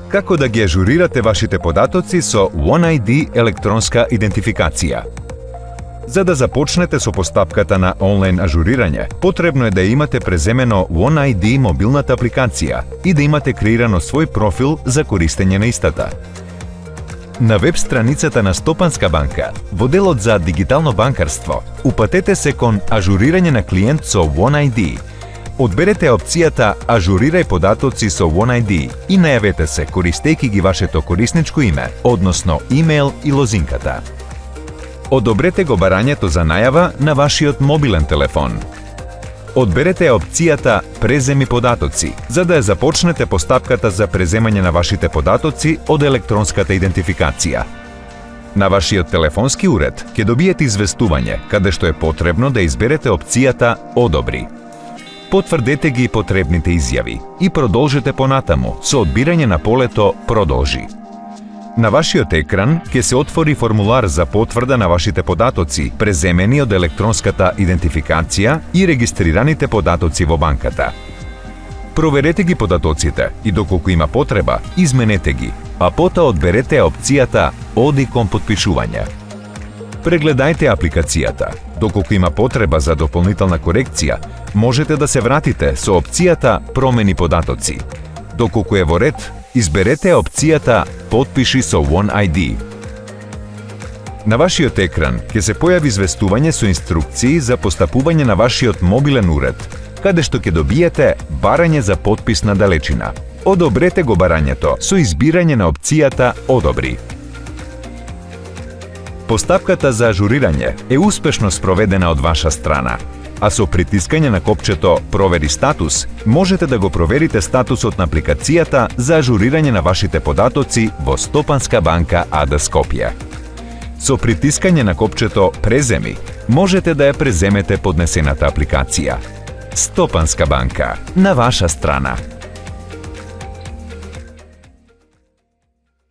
Како да ги ажурирате вашите податоци со OneID електронска идентификација? За да започнете со постапката на онлайн ажурирање, потребно е да имате преземено OneID мобилната апликација и да имате креирано свој профил за користење на истата. На веб страницата на Стопанска банка, во делот за дигитално банкарство, упатете се кон ажурирање на клиент со OneID. Одберете опцијата Ажурирај податоци со OneID и најавете се користејќи ги вашето корисничко име, односно имејл и лозинката. Одобрете го барањето за најава на вашиот мобилен телефон. Одберете опцијата Преземи податоци, за да ја започнете постапката за преземање на вашите податоци од електронската идентификација. На вашиот телефонски уред ќе добиете известување каде што е потребно да изберете опцијата Одобри. Потврдете ги потребните изјави и продолжете понатаму со одбирање на полето Продолжи. На вашиот екран ќе се отвори формулар за потврда на вашите податоци, преземени од електронската идентификација и регистрираните податоци во банката. Проверете ги податоците и доколку има потреба, изменете ги, а потоа одберете опцијата Оди кон потпишување. Прегледајте апликацијата. Доколку има потреба за дополнителна корекција, можете да се вратите со опцијата Промени податоци. Доколку е во ред, изберете опцијата Потпиши со OneID. На вашиот екран ќе се појави известување со инструкции за постапување на вашиот мобилен уред, каде што ќе добиете барање за потпис на далечина. Одобрете го барањето со избирање на опцијата Одобри. Постапката за ажурирање е успешно спроведена од ваша страна, а со притискање на копчето Провери статус, можете да го проверите статусот на апликацијата за ажурирање на вашите податоци во Стопанска банка АД Скопје. Со притискање на копчето Преземи, можете да ја преземете поднесената апликација. Стопанска банка, на ваша страна.